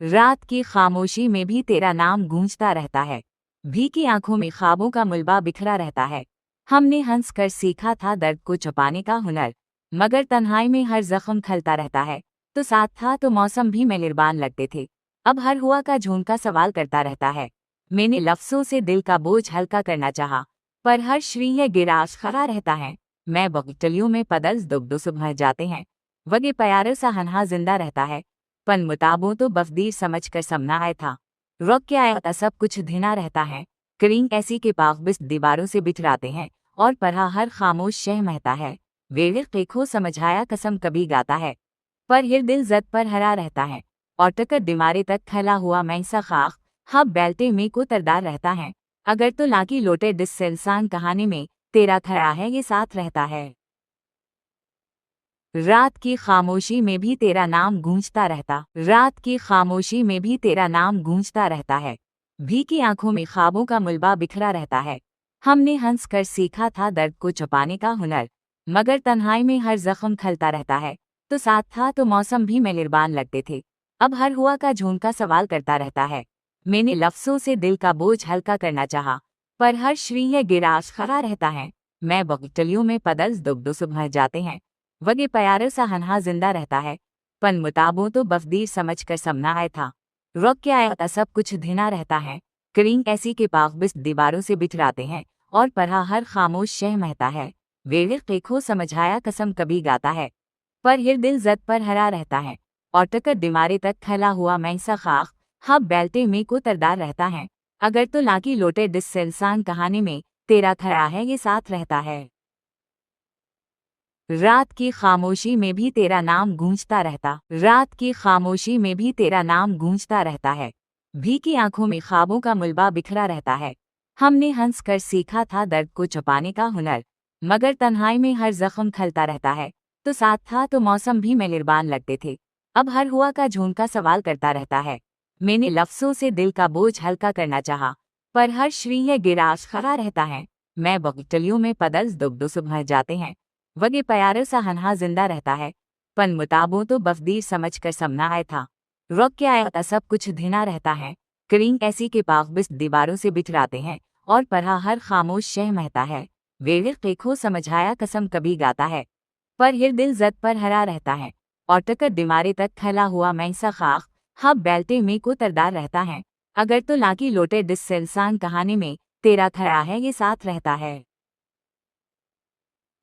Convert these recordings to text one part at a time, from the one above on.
रात की खामोशी में भी तेरा नाम गूंजता रहता है। भीगी आंखों में ख्वाबों का मुलबा बिखरा रहता है। हमने हंस कर सीखा था दर्द को छुपाने का हुनर, मगर तन्हाई में हर जख्म खलता रहता है। तो साथ था तो मौसम भी मेहरबान लगते थे। अब हर हुआ का झूमका सवाल करता रहता है। मैंने लफ्जों से दिल का बोझ हल्का करना चाहा, पर हर श्रीय गिराश खड़ा रहता है। मैं बगटलियों में पदल्स दुबदो सुबह जाते हैं। वगे प्यार सा हन्हा जिंदा रहता है। पन मुताबों तो बफदीर समझ कर समना आया था। रोक के आया सब कुछ धिना रहता है। करीं ऐसी के पागबिस दीवारों से बिठराते हैं, और पढ़ा हर खामोश शह महता है। वेड़ देखो समझाया कसम कभी गाता है, पर हिर दिल जद पर हरा रहता है। और टकर दिमारे तक फैला हुआ मैसा खाक हब बैलते में को तरदार रहता है। अगर तो लाकी लोटे डिस इंसान कहानी में तेरा खड़ा है ये साथ रहता है। रात की खामोशी में भी तेरा नाम गूंजता रहता। रात की खामोशी में भी तेरा नाम गूंजता रहता है। भीगी आंखों में ख्वाबों का मुलबा बिखरा रहता है। हमने हंस कर सीखा था दर्द को छुपाने का हुनर, मगर तन्हाई में हर जख्म खलता रहता है। तो साथ था तो मौसम भी मेहरबान लगते थे। अब हर हुआ का झूमका सवाल करता रहता है। मैंने लफ्जों से दिल का बोझ हल्का करना चाहा, पर हर श्रीय गिराश खड़ा रहता है। मैं बगटलियों में पदल्स दुबदो सुबह जाते हैं। वगे प्यार सा हन्हा जिंदा रहता है। पन मुताबों तो बफदीर समझ कर समना आया था। रोक के आया सब कुछ धिना रहता है। करीं ऐसी के पागबिस दीवारों से बिठराते हैं, और पढ़ा हर खामोश शह महता है। वेड़ देखो समझाया कसम कभी गाता है, पर हिर दिल जद पर हरा रहता है। और टकर दिमारे तक फैला हुआ मैसा खाक हब बैलते में को तरदार रहता है। अगर तो लाकी लोटे डिस इंसान कहानी में तेरा खड़ा है ये साथ रहता है। रात की खामोशी में भी तेरा नाम गूंजता रहता। रात की खामोशी में भी तेरा नाम गूंजता रहता है। भीगी आंखों में ख्वाबों का मुलबा बिखरा रहता है। हमने हंस कर सीखा था दर्द को छुपाने का हुनर, मगर तन्हाई में हर जख्म खलता रहता है। तो साथ था तो मौसम भी मेहरबान लगते थे। अब हर हुआ का झूमका सवाल करता रहता है। मैंने लफ्जों से दिल का बोझ हल्का करना चाहा, पर हर श्रीय गिराश खड़ा रहता है। मैं बगटलियों में पदल्स दुबदो सुबह जाते हैं। वगे प्यार सा हन्हा जिंदा रहता है। पन मुताबों तो बफदीर समझ कर समना आया था। रोक के आया सब कुछ धिना रहता है। करीं ऐसी के पागबिस दीवारों से बिठराते हैं, और पढ़ा हर खामोश शह महता है। वेड़ देखो समझाया कसम कभी गाता है, पर हिर दिल जद पर हरा रहता है। और टकर दिमारे तक फैला हुआ मैसा खाक हब बैलते में को तरदार रहता है। अगर तो लाकी लोटे डिस इंसान कहानी में तेरा खड़ा है ये साथ रहता है।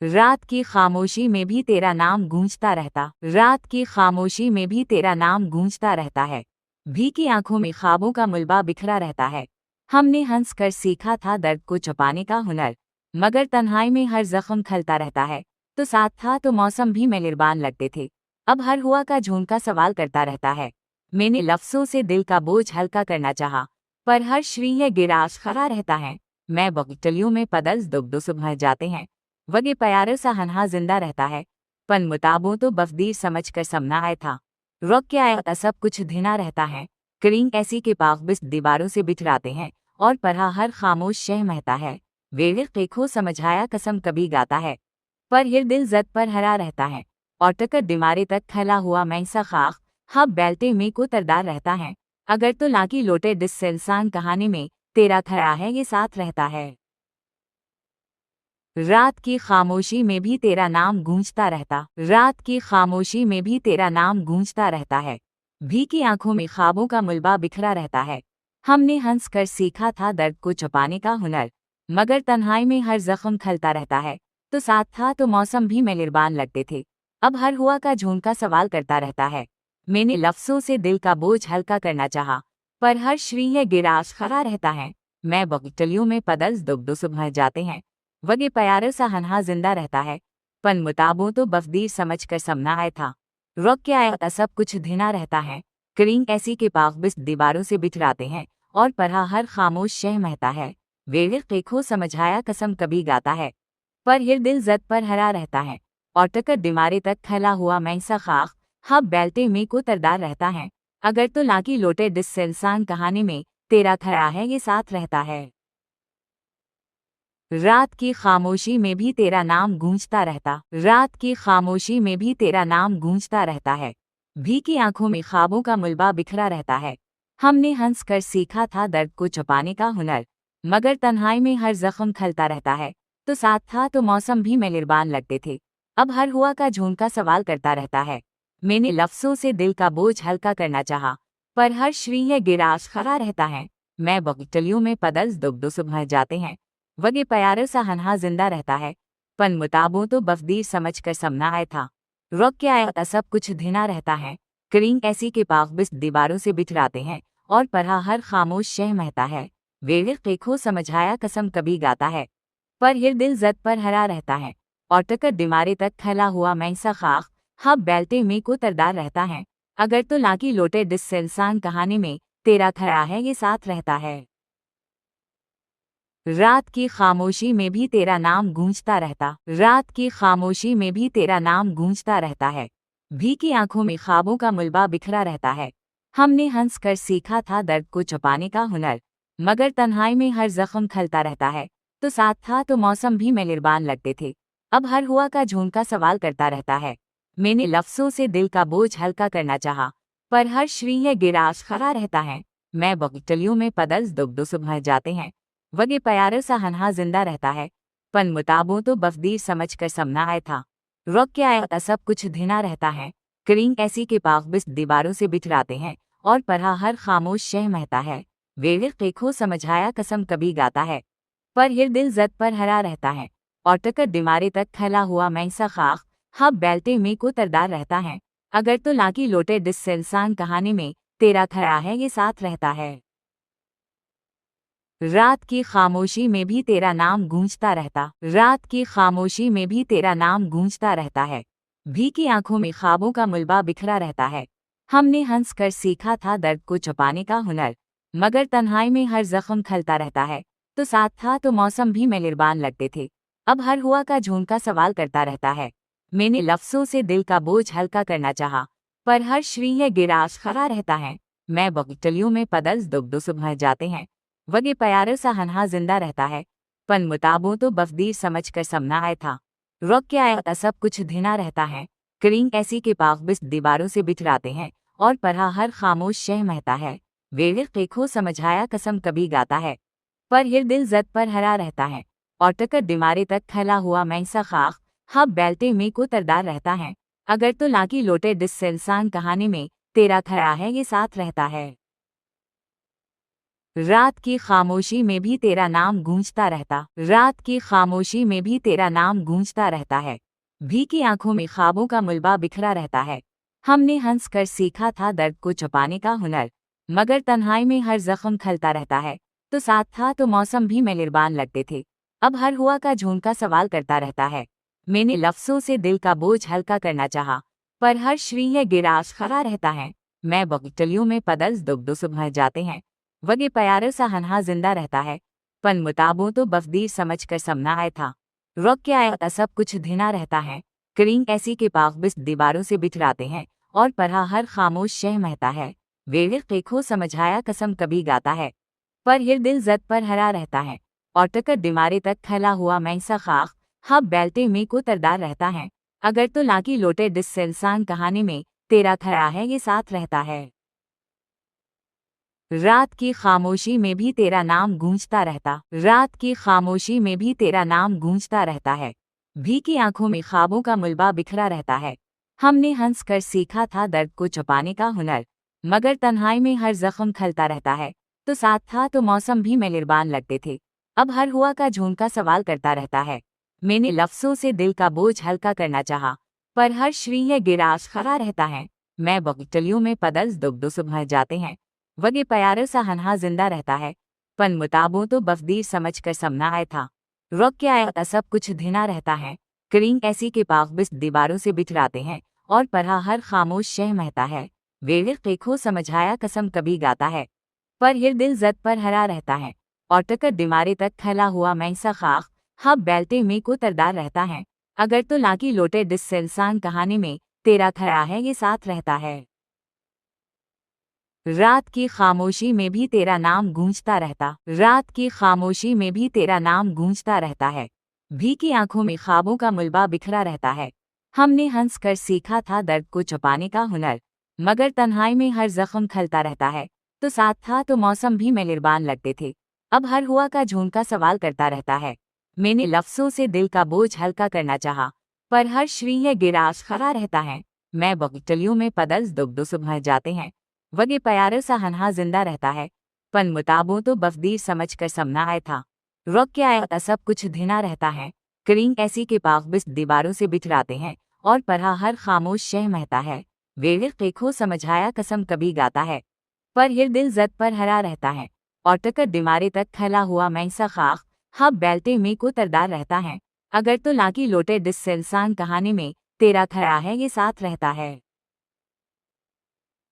रात की खामोशी में भी तेरा नाम गूंजता रहता। रात की खामोशी में भी तेरा नाम गूंजता रहता है। भीगी आंखों में ख्वाबों का मुलबा बिखरा रहता है। हमने हंस कर सीखा था दर्द को छुपाने का हुनर, मगर तन्हाई में हर जख्म खलता रहता है। तो साथ था तो मौसम भी मेहरबान लगते थे। अब हर हुआ का झूमका सवाल करता रहता है। मैंने लफ्जों से दिल का बोझ हल्का करना चाहा, पर हर श्रीय गिराश खड़ा रहता है। मैं बगटलियों में पदल्स दुबदो सुबह जाते हैं। वगे प्यार सा हन्हा जिंदा रहता है। पन मुताबों तो बफदीर समझ कर समना आया था। रोक के आया सब कुछ धिना रहता है। करीं ऐसी के पागबिस दीवारों से बिठराते हैं, और पढ़ा हर खामोश शह महता है। वेड़ देखो समझाया कसम कभी गाता है, पर हिर दिल जद पर हरा रहता है। और टकर दिमारे तक फैला हुआ मैसा खाक हब बैलते में को तरदार रहता है। अगर तो लाकी लोटे डिस इंसान कहानी में तेरा खड़ा है ये साथ रहता है। रात की खामोशी में भी तेरा नाम गूंजता रहता। रात की खामोशी में भी तेरा नाम गूंजता रहता है। भीगी आंखों में ख्वाबों का मुलबा बिखरा रहता है। हमने हंस कर सीखा था दर्द को छुपाने का हुनर, मगर तन्हाई में हर जख्म खलता रहता है। तो साथ था तो मौसम भी मेहरबान लगते थे। अब हर हुआ का झूमका सवाल करता रहता है। मैंने लफ्जों से दिल का बोझ हल्का करना चाहा, पर हर श्रीय गिराश खड़ा रहता है। मैं बगटलियों में पदल्स दुबदो सुबह जाते हैं। वगे प्यार सा हन्हा जिंदा रहता है। पन मुताबों तो बफदीर समझ कर समना आया था। रोक के आया सब कुछ धिना रहता है। करीं ऐसी के पागबिस दीवारों से बिठराते हैं, और पढ़ा हर खामोश शह महता है। वेड़ देखो समझाया कसम कभी गाता है, पर हिर दिल जद पर हरा रहता है। और टकर दिमारे तक फैला हुआ मैसा खाक हब बैलते में को तरदार रहता है। अगर तो लाकी लोटे डिस इंसान कहानी में तेरा खड़ा है ये साथ रहता है। रात की खामोशी में भी तेरा नाम गूंजता रहता। रात की खामोशी में भी तेरा नाम गूंजता रहता है। भी की आंखों में ख्वाबों का मुलबा बिखरा रहता है। हमने हंस कर सीखा था दर्द को छुपाने का हुनर, मगर तन्हाई में हर जख्म खलता रहता है। तो साथ था तो मौसम भी मेहरबान लगते थे, अब हर हुआ का झूमका सवाल करता रहता है। मैंने लफ्ज़ों से दिल का बोझ हल्का करना चाहा, पर हर श्रीय गिराश खड़ा रहता है। मैं बगटलियों में पदल्स दुब्दो सुबह जाते हैं, वगे प्यार सा हन्हा जिंदा रहता है। पन मुताबों तो बफदीर समझ कर समना आया था, रोक के आया था सब कुछ धिना रहता है। करीं ऐसी के पाक बिस दीवारों से बिठराते हैं, और पढ़ा हर खामोश शह महता है। वेड़ देखो समझाया कसम कभी गाता है, पर हिर दिल जद पर हरा रहता है। और टकर दिमारे तक खला हुआ मैंसा खाक हब बैलते में को तरदार रहता है। अगर तो लाकी लोटे डिस से इंसान कहानी में तेरा खड़ा है ये साथ रहता है। रात की खामोशी में भी तेरा नाम गूंजता रहता, रात की खामोशी में भी तेरा नाम गूंजता रहता है। भी की आंखों में ख्वाबों का मुलबा बिखरा रहता है। हमने हंस कर सीखा था दर्द को छुपाने का हुनर, मगर तन्हाई में हर जख्म खलता रहता है। तो साथ था तो मौसम भी मेहरबान लगते थे, अब हर हुआ का झूमका सवाल करता रहता है। मैंने लफ्ज़ों से दिल का बोझ हल्का करना चाहा, पर हर श्रीय गिराश खड़ा रहता है। मैं बगटलियों में पदल्स दुब्दो सुबह जाते हैं, वगे प्यार सा हन्हा जिंदा रहता है। पन मुताबों तो बफदीर समझ कर समना आया था, रोक के आया था सब कुछ धिना रहता है। करीं ऐसी के पाक बिस दीवारों से बिठराते हैं, और पढ़ा हर खामोश शह महता है। वेड़ देखो समझाया कसम कभी गाता है, पर हिर दिल जद पर हरा रहता है। और टकर दिमारे तक खला हुआ मैंसा खाक हब बैलते में को तरदार रहता है। अगर तो लाकी लोटे डिस से इंसान कहानी में तेरा खड़ा है ये साथ रहता है। रात की खामोशी में भी तेरा नाम गूंजता रहता, रात की खामोशी में भी तेरा नाम गूंजता रहता है। भी की आंखों में ख्वाबों का मुलबा बिखरा रहता है। हमने हंस कर सीखा था दर्द को छुपाने का हुनर, मगर तन्हाई में हर जख्म खलता रहता है। तो साथ था तो मौसम भी मेहरबान लगते थे, अब हर हुआ का झूमका सवाल करता रहता है। मैंने लफ्ज़ों से दिल का बोझ हल्का करना चाहा, पर हर श्रीय गिराश खड़ा रहता है। मैं बगटलियों में पदल्स दुब्दो सुबह जाते हैं, वगे प्यार सा हन्हा जिंदा रहता है। पन मुताबों तो बफदीर समझ कर समना आया था, रोक के आया था सब कुछ धिना रहता है। करीं ऐसी के पाक बिस दीवारों से बिठराते हैं, और पढ़ा हर खामोश शह महता है। वेड़ देखो समझाया कसम कभी गाता है, पर हिर दिल जद पर हरा रहता है। और टकर दिमारे तक खला हुआ मैंसा खाक हब बैलते में को तरदार रहता है। अगर तो लाकी लोटे डिस से इंसान कहानी में तेरा खड़ा है ये साथ रहता है। रात की खामोशी में भी तेरा नाम गूंजता रहता, रात की खामोशी में भी तेरा नाम गूंजता रहता है। भी की आंखों में ख्वाबों का मुलबा बिखरा रहता है। हमने हंस कर सीखा था दर्द को छुपाने का हुनर, मगर तन्हाई में हर जख्म खलता रहता है। तो साथ था तो मौसम भी मेहरबान लगते थे, अब हर हुआ का झूमका सवाल करता रहता है। मैंने लफ्ज़ों से दिल का बोझ हल्का करना चाहा, पर हर श्रीय गिराश खड़ा रहता है। मैं बगटलियों में पदल्स दुब्दो सुबह जाते हैं, वगे प्यार सा हन्हा जिंदा रहता है। पन मुताबों तो बफदीर समझ कर समना आया था, रोक के आया था सब कुछ धिना रहता है। करीं ऐसी के पाक बिस दीवारों से बिठराते हैं, और पढ़ा हर खामोश शह महता है। वेड़ देखो समझाया कसम कभी गाता है, पर हिर दिल जद पर हरा रहता है। और टकर दिमारे तक खला हुआ मैंसा खाक हब बैलते में को तरदार रहता है। अगर तो लाकी लोटे डिस से इंसान कहानी में तेरा खड़ा है ये साथ रहता है। रात की खामोशी में भी तेरा नाम गूंजता रहता, रात की खामोशी में भी तेरा नाम गूंजता रहता है। भी की आंखों में ख्वाबों का मुलबा बिखरा रहता है। हमने हंस कर सीखा था दर्द को छुपाने का हुनर, मगर तन्हाई में हर जख्म खलता रहता है। तो साथ था तो मौसम भी मेहरबान लगते थे, अब हर हुआ का झूमका सवाल करता रहता है। मैंने लफ्ज़ों से दिल का बोझ हल्का करना चाहा, पर हर श्रीय गिराश खड़ा रहता है। मैं बगटलियों में पदल्स दुब्दो सुबह जाते हैं, वगे प्यार सा हन्हा जिंदा रहता है। पन मुताबों तो बफदीर समझ कर समना आया था, रोक के आया था सब कुछ धिना रहता है। करीं ऐसी के पाक बिस दीवारों से बिठराते हैं, और पढ़ा हर खामोश शह महता है। वेड़ देखो समझाया कसम कभी गाता है, पर हिर दिल जद पर हरा रहता है। और टकर दिमारे तक खला हुआ मैंसा खाक हब बैलते में को तरदार रहता है। अगर तो लाकी लोटे डिस से इंसान कहानी में तेरा खड़ा है ये साथ रहता है। रात की खामोशी में भी तेरा नाम गूंजता रहता, रात की खामोशी में भी तेरा नाम गूंजता रहता है। भी की आंखों में ख्वाबों का मुलबा बिखरा रहता है। हमने हंस कर सीखा था दर्द को छुपाने का हुनर, मगर तन्हाई में हर जख्म खलता रहता है। तो साथ था तो मौसम भी मेहरबान लगते थे। अब हर हुआ का झून का सवाल करता रहता है। मैंने लफ्जों से दिल का बोझ हल्का करना चाहा, पर हर श्रीय गिरास खड़ा रहता है। मैं बगटलियों में पदल्स दुग्धो सुबह जाते हैं। वगे प्यार सा हन्हा जिंदा रहता है। पन मुताबों तो बफदीर समझ कर समना आया था। रोक के आया सब कुछ धिना रहता है। करीं ऐसी के पागबिस दीवारों से बिठराते हैं और पढ़ा हर खामोश शह महता है। वेड़ देखो समझाया कसम कभी गाता है, पर हिर दिल जद पर हरा रहता है। और टकर दिमारे तक फैला हुआ मैसा खाक हब बैलते में को तरदार रहता है। अगर तो लाकी लोटे डिस इंसान कहानी में तेरा खड़ा है ये साथ रहता है।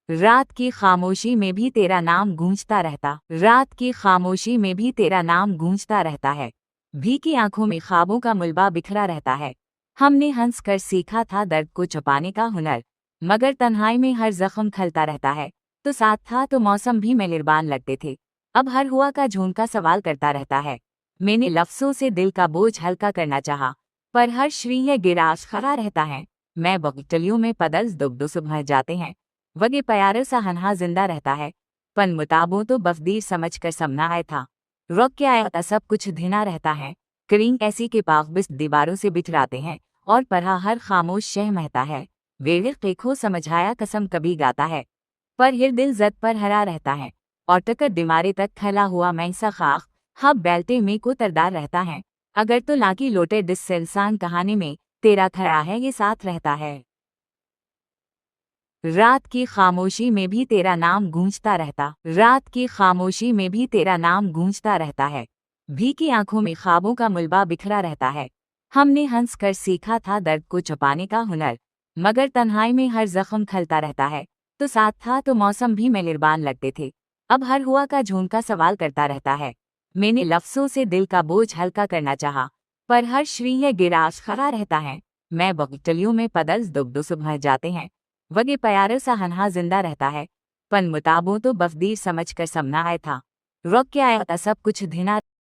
रात की खामोशी में भी तेरा नाम गूंजता रहता। रात की खामोशी में भी तेरा नाम गूंजता रहता है। भीगी आंखों में ख्वाबों का मुलबा बिखरा रहता है। हमने हंस कर सीखा था दर्द को छुपाने का हुनर, मगर तन्हाई में हर जख्म खलता रहता है। तो साथ था तो मौसम भी मेहरबान लगते थे। अब हर हुआ का झून का सवाल करता रहता है। मैंने लफ्जों से दिल का बोझ हल्का करना चाहा, पर हर श्रीय गिरास खड़ा रहता है। मैं बगटलियों में पदल्स दुग्धो सुबह जाते हैं। वगे प्यार सा हन्हा जिंदा रहता है। पन मुताबों तो बफदीर समझ कर समना आया था। रोक के आया सब कुछ धिना रहता है। करीं ऐसी के पागबिस दीवारों से बिठराते हैं और पढ़ा हर खामोश शह महता है। वेड़ देखो समझाया कसम कभी गाता है, पर हिर दिल जद पर हरा रहता है। और टकर दिमारे तक फैला हुआ मैसा खाक हब बैलते में को तरदार रहता है। अगर तो लाकी लोटे डिस इंसान कहानी में तेरा खड़ा है ये साथ रहता है। रात की खामोशी में भी तेरा नाम गूंजता रहता। रात की खामोशी में भी तेरा नाम गूंजता रहता है। भीगी आंखों में ख्वाबों का मुलबा बिखरा रहता है। हमने हंस कर सीखा था दर्द को छुपाने का हुनर, मगर तन्हाई में हर जख्म खलता रहता है। तो साथ था तो मौसम भी मेहरबान लगते थे। अब हर हुआ का झून का सवाल करता रहता है। मैंने लफ्जों से दिल का बोझ हल्का करना चाहा, पर हर श्रीय गिरास खड़ा रहता है। मैं बगटलियों में पदल्स दुग्धो सुबह जाते हैं। वगे प्यार सा हन्हा जिंदा रहता है। पन मुताबों तो बफदीर समझ कर समना आया था। रोक के आया सब कुछ धिना